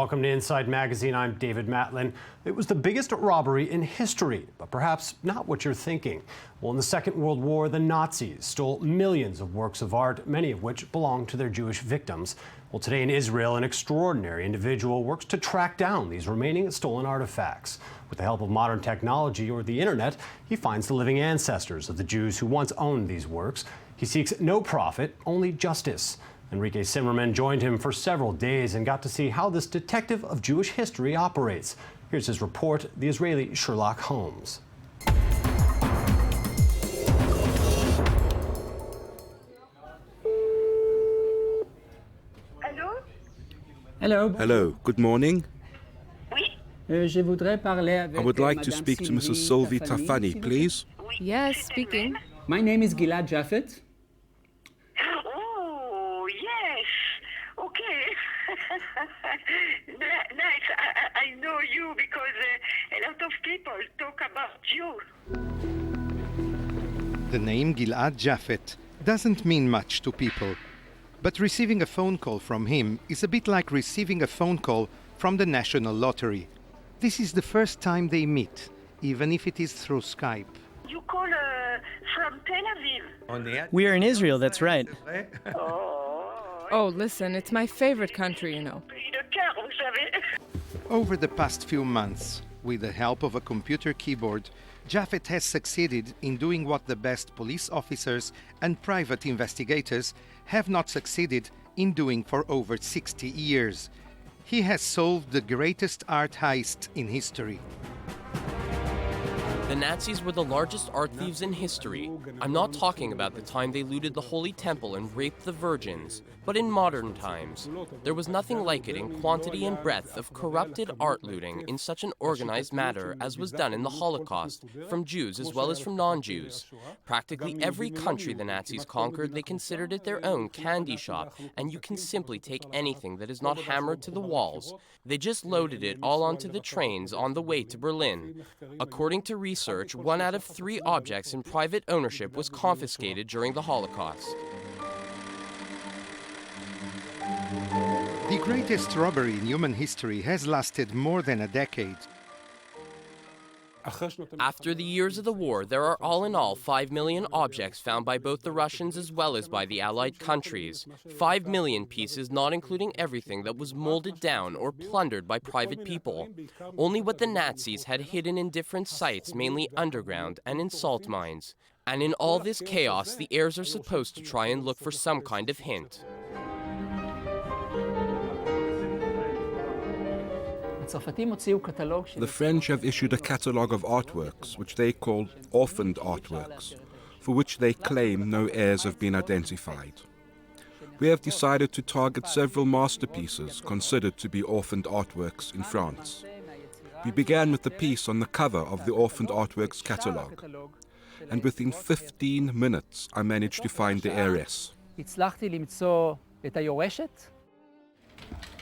Welcome to Inside Magazine. I'm David Matlin. It was the biggest robbery in history, but perhaps not what you're thinking. Well, in the Second World War, the Nazis stole millions of works of art, many of which belonged to their Jewish victims. Well, today in Israel, an extraordinary individual works to track down these remaining stolen artifacts. With the help of modern technology or the internet, he finds the living ancestors of the Jews who once owned these works. He seeks no profit, only justice. Henrique Cymerman joined him for several days and got to see how this detective of Jewish history operates. Here's his report, the Israeli Sherlock Holmes. Hello. Hello, good morning. Je voudrais parler avec I would like to Madame speak to Mrs. Sylvie Tafani, please. Yes, speaking. My name is Gilad Japhet. Oh, yes. Okay. Nice. I know you because a lot of people talk about you. The name Gilad Japhet doesn't mean much to people, but receiving a phone call from him is a bit like receiving a phone call from the National Lottery. This is the first time they meet, even if it is through Skype. You call from Tel Aviv. We are in Israel, that's right. Oh, listen, it's my favorite country, you know. Over the past few months, with the help of a computer keyboard, Japhet has succeeded in doing what the best police officers and private investigators have not succeeded in doing for over 60 years. He has solved the greatest art heist in history. The Nazis were the largest art thieves in history. I'm not talking about the time they looted the Holy Temple and raped the virgins, but in modern times. There was nothing like it in quantity and breadth of corrupted art looting in such an organized manner as was done in the Holocaust, from Jews as well as from non-Jews. Practically every country the Nazis conquered, they considered it their own candy shop, and you can simply take anything that is not hammered to the walls. They just loaded it all onto the trains on the way to Berlin. According to research, 1 out of 3 objects in private ownership was confiscated during the Holocaust. The greatest robbery in human history has lasted more than a decade. After the years of the war, there are all in all 5 million objects found by both the Russians as well as by the Allied countries. 5 million pieces, not including everything that was molded down or plundered by private people. Only what the Nazis had hidden in different sites, mainly underground and in salt mines. And in all this chaos, the heirs are supposed to try and look for some kind of hint. The French have issued a catalogue of artworks, which they call orphaned artworks, for which they claim no heirs have been identified. We have decided to target several masterpieces considered to be orphaned artworks in France. We began with the piece on the cover of the orphaned artworks catalogue, and within 15 minutes I managed to find the heiress.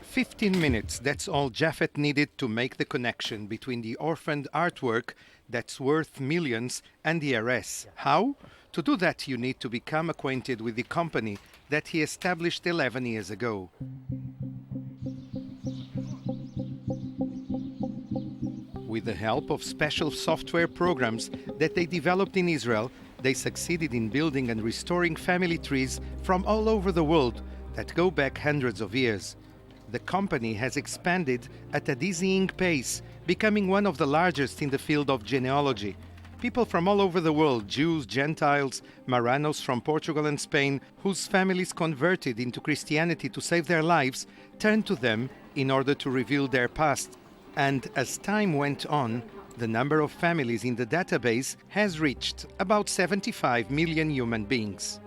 15 minutes, that's all Japhet needed to make the connection between the orphaned artwork that's worth millions and the heiress. How? To do that, you need to become acquainted with the company that he established 11 years ago. With the help of special software programs that they developed in Israel, they succeeded in building and restoring family trees from all over the world that go back hundreds of years. The company has expanded at a dizzying pace, becoming one of the largest in the field of genealogy. People from all over the world, Jews, Gentiles, Marranos from Portugal and Spain, whose families converted into Christianity to save their lives, turned to them in order to reveal their past. And as time went on, the number of families in the database has reached about 75 million human beings.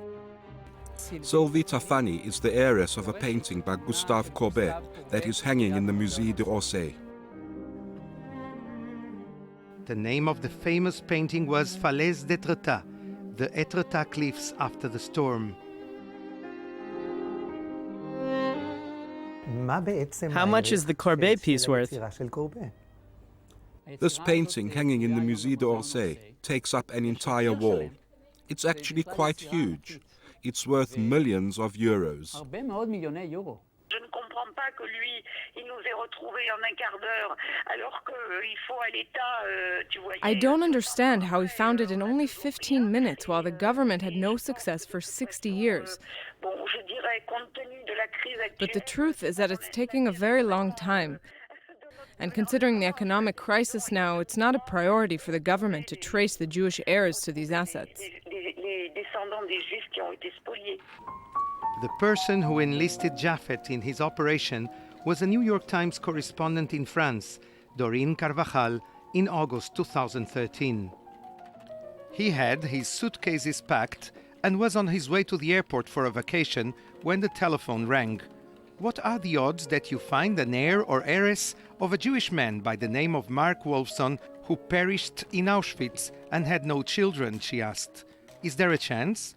Sylvie Tafani is the heiress of a painting by Gustave Courbet that is hanging in the Musée d'Orsay. The name of the famous painting was Falaise d'Étretat, the Étretat cliffs after the storm. How much is the Courbet piece worth? This painting hanging in the Musée d'Orsay takes up an entire wall. It's actually quite huge. It's worth millions of euros. pas que lui, il nous ait retrouvés en un quart d'heure, alors qu'il faut à l'État, tu vois. I don't understand how he found it in only 15 minutes while the government had no success for 60 years. Bon, je dirais, compte tenu de la crise actuelle. But the truth is that it's taking a very long time. And considering the economic crisis now, it's not a priority for the government to trace the Jewish heirs to these assets. Les descendants des Juifs qui ont été spoliés. The person who enlisted Japhet in his operation was a New York Times correspondent in France, Doreen Carvajal, in August 2013. He had his suitcases packed and was on his way to the airport for a vacation when the telephone rang. What are the odds that you find an heir or heiress of a Jewish man by the name of Mark Wolfson who perished in Auschwitz and had no children, she asked. Is there a chance?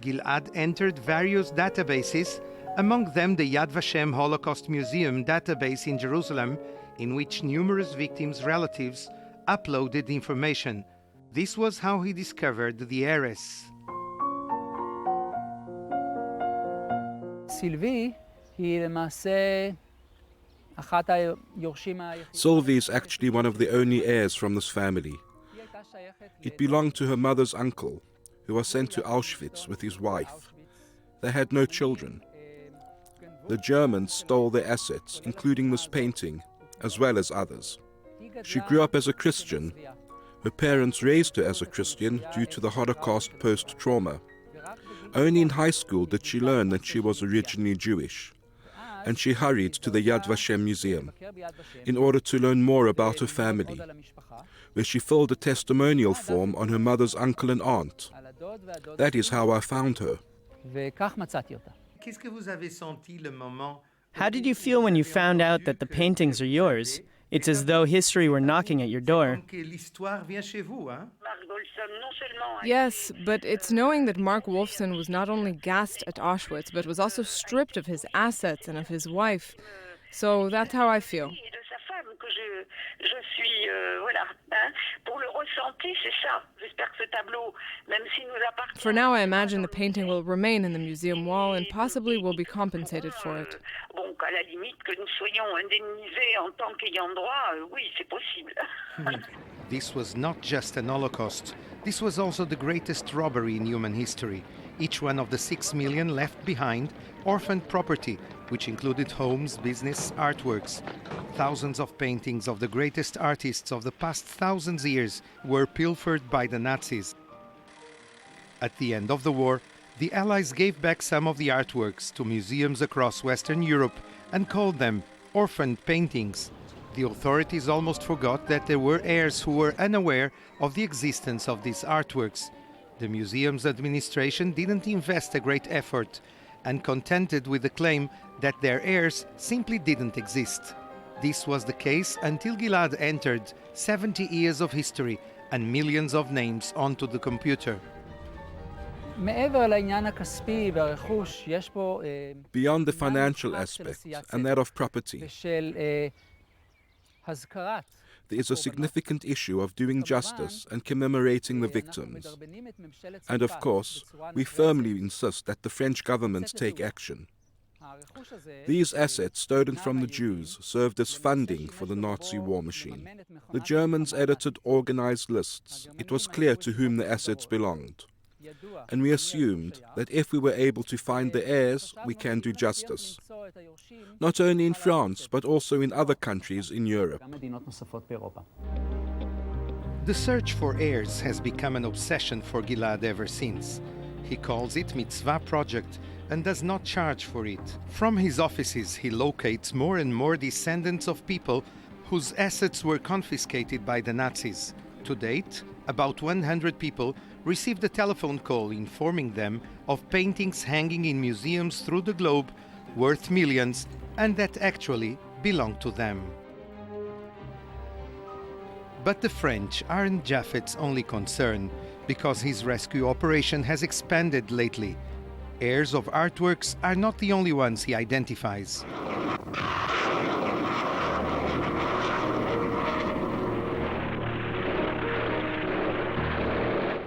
Gilad entered various databases, among them the Yad Vashem Holocaust Museum database in Jerusalem, in which numerous victims' relatives uploaded information. This was how he discovered the heiress. Sylvie היא למעשה אחת היורשים היחידים. Sylvie is actually one of the only heirs from this family. It belonged to her mother's uncle, who was sent to Auschwitz with his wife. They had no children. The Germans stole their assets, including this painting, as well as others. She grew up as a Christian. Her parents raised her as a Christian due to the Holocaust post-trauma. Only in high school did she learn that she was originally Jewish, and she hurried to the Yad Vashem Museum in order to learn more about her family, where she filled a testimonial form on her mother's uncle and aunt. That is how I found her. How did you feel when you found out that the paintings are yours? It's as though history were knocking at your door. Yes, but it's knowing that Mark Wolfson was not only gassed at Auschwitz, but was also stripped of his assets and of his wife. So that's how I feel. For now, I imagine the painting will remain in the museum wall and possibly will be compensated for it. This was not just an Holocaust. This was also the greatest robbery in human history. Each one of the 6 million left behind orphaned property, which included homes, business, artworks. Thousands of paintings of the greatest artists of the past thousands years were pilfered by the Nazis. At the end of the war, the Allies gave back some of the artworks to museums across Western Europe and called them orphaned paintings. The authorities almost forgot that there were heirs who were unaware of the existence of these artworks. The museum's administration didn't invest a great effort and contented with the claim that their heirs simply didn't exist. This was the case until Gilad entered 70 years of history and millions of names onto the computer. Beyond the financial aspect and that of property, there is a significant issue of doing justice and commemorating the victims. And of course, we firmly insist that the French government take action. These assets stolen from the Jews served as funding for the Nazi war machine. The Germans edited organized lists. It was clear to whom the assets belonged. And we assumed that if we were able to find the heirs, we can do justice. Not only in France, but also in other countries in Europe. The search for heirs has become an obsession for Gilad ever since. He calls it Mitzvah Project and does not charge for it. From his offices, he locates more and more descendants of people whose assets were confiscated by the Nazis. To date, about 100 people received a telephone call informing them of paintings hanging in museums through the globe worth millions and that actually belonged to them. But the French aren't Japhet's only concern, because his rescue operation has expanded lately. Heirs of artworks are not the only ones he identifies.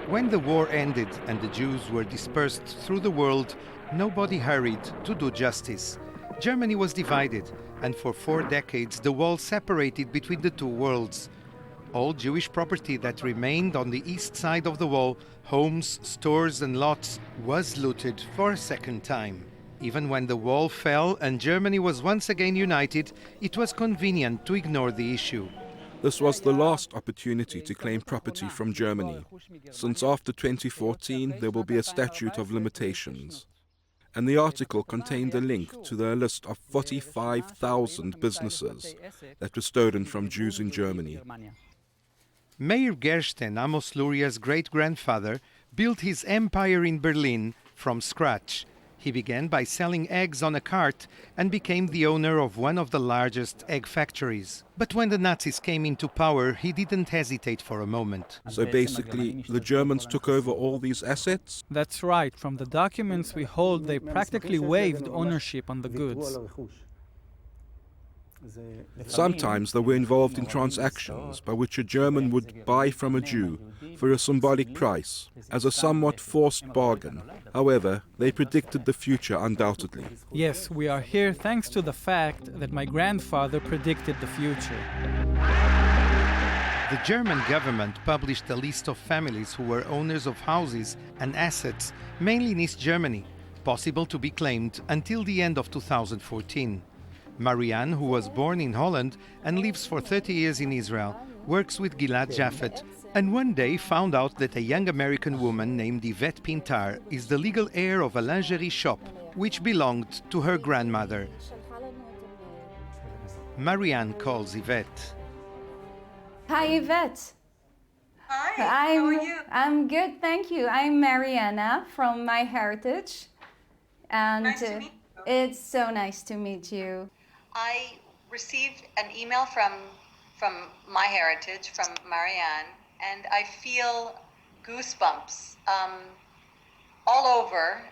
When the war ended and the Jews were dispersed through the world, nobody hurried to do justice. Germany was divided, and for 4 decades the wall separated between the two worlds. All Jewish property that remained on the east side of the wall, homes, stores and lots, was looted for a second time. Even when the wall fell and Germany was once again united, it was convenient to ignore the issue. This was the last opportunity to claim property from Germany, since after 2014 there will be a statute of limitations. And the article contained a link to the list of 45,000 businesses that were stolen from Jews in Germany. Meir Gersten, Amos Luria's great-grandfather, built his empire in Berlin from scratch. He began by selling eggs on a cart and became the owner of one of the largest egg factories. But when the Nazis came into power, he didn't hesitate for a moment. So basically, the Germans took over all these assets? That's right. From the documents we hold, they practically waived ownership on the goods. Sometimes they were involved in transactions by which a German would buy from a Jew for a symbolic price, as a somewhat forced bargain. However, they predicted the future undoubtedly. Yes, we are here thanks to the fact that my grandfather predicted the future. The German government published a list of families who were owners of houses and assets, mainly in East Germany, possible to be claimed until the end of 2014. Marianne, who was born in Holland and lives for 30 years in Israel, works with Gilad Japhet, and one day found out that a young American woman named Yvette Pintar is the legal heir of a lingerie shop, which belonged to her grandmother. Marianne calls Yvette. Hi, Yvette. Hi, how are you? I'm good, thank you. I'm Mariana from My Heritage. And Nice to meet you. It's so nice to meet you. I received an email from My Heritage, from Marianne, and I feel goosebumps all over,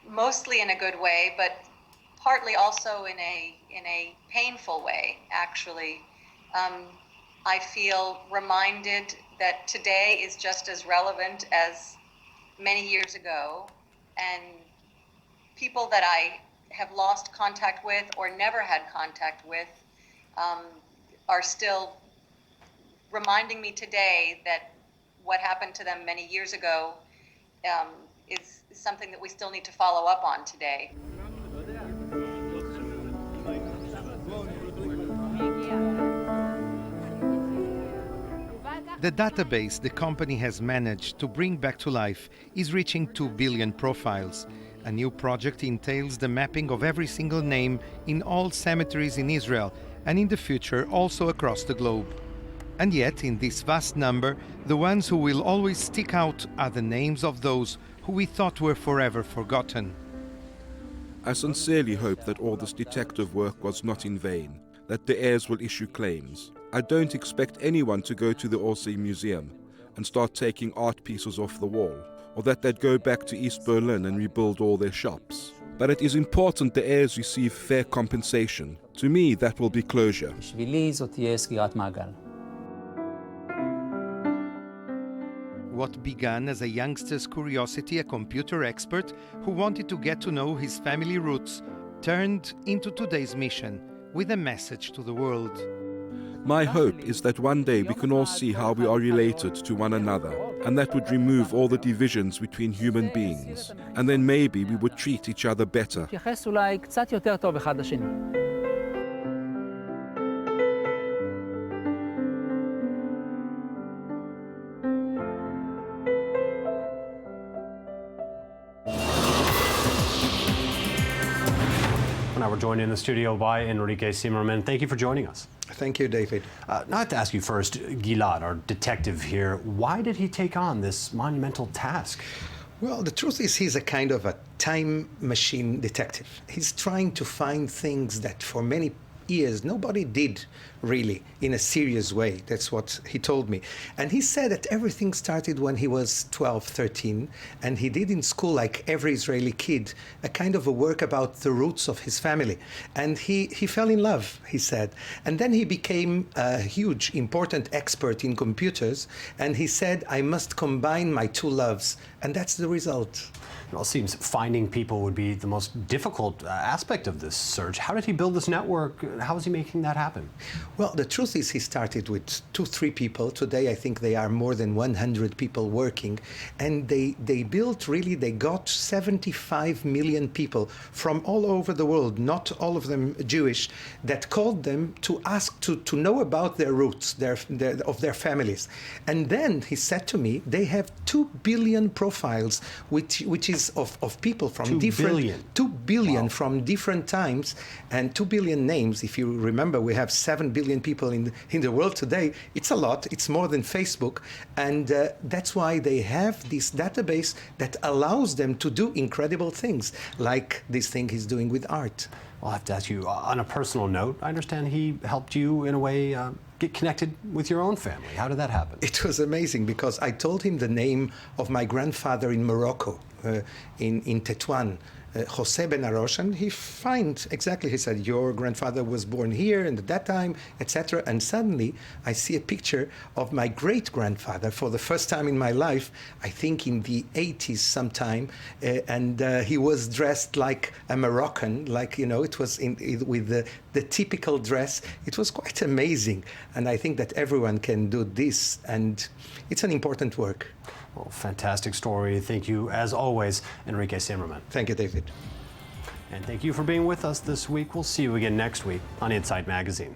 mostly in a good way, but partly also in a painful way, actually. I feel reminded that today is just as relevant as many years ago, and people that I have lost contact with or never had contact with are still reminding me today that what happened to them many years ago is something that we still need to follow up on today. The database the company has managed to bring back to life is reaching 2 billion profiles. A new project entails the mapping of every single name in all cemeteries in Israel and in the future also across the globe. And yet, in this vast number, the ones who will always stick out are the names of those who we thought were forever forgotten. I sincerely hope that all this detective work was not in vain, that the heirs will issue claims. I don't expect anyone to go to the Orsay Museum and start taking art pieces off the wall, or that they'd go back to East Berlin and rebuild all their shops. But it is important the heirs receive fair compensation. To me, that will be closure. What began as a youngster's curiosity, a computer expert who wanted to get to know his family roots, turned into today's mission with a message to the world. My hope is that one day we can all see how we are related to one another, and that would remove all the divisions between human beings, and then maybe we would treat each other better. להתייחס אולי קצת יותר טוב אחד לשני. Now we're joined in the studio by Henrique Cymerman. Thank you for joining us. Thank you, David. Now I have to ask you first, Gilad, our detective here, why did he take on this monumental task? Well, the truth is he's a kind of a time machine detective. He's trying to find things that for many years nobody did really, in a serious way. That's what he told me. And he said that everything started when he was 12, 13, and he did in school, like every Israeli kid, a kind of a work about the roots of his family. And he fell in love, he said. And then he became a huge, important expert in computers, and he said, I must combine my two loves. And that's the result. Well, it seems finding people would be the most difficult aspect of this search. How did he build this network? How is he making that happen? Well, the truth is he started with 2-3 people. Today, I think they are more than 100 people working. And they built, really, they got 75 million people from all over the world, not all of them Jewish, that called them to ask to know about their roots, of their families. And then he said to me, they have 2 billion profiles, which is of people from 2 billion wow. from different times, and 2 billion names. If you remember, we have 7 billion people in the world today. It's a lot. It's more than Facebook, and that's why they have this database that allows them to do incredible things, like this thing he's doing with art. I'll have to ask you, on a personal note, I understand he helped you, in a way, get connected with your own family. How did that happen? It was amazing, because I told him the name of my grandfather in Morocco, in Tetuan, Jose Ben Arosh, and he he said, your grandfather was born here and at that time, etc. And suddenly I see a picture of my great-grandfather for the first time in my life, I think in the 80s sometime, and he was dressed like a Moroccan, like, you know, it was with the typical dress. It was quite amazing, and I think that everyone can do this, and it's an important work. Well, fantastic story. Thank you, as always, Henrique Cymerman. Thank you, David. And thank you for being with us this week. We'll see you again next week on Inside Magazine.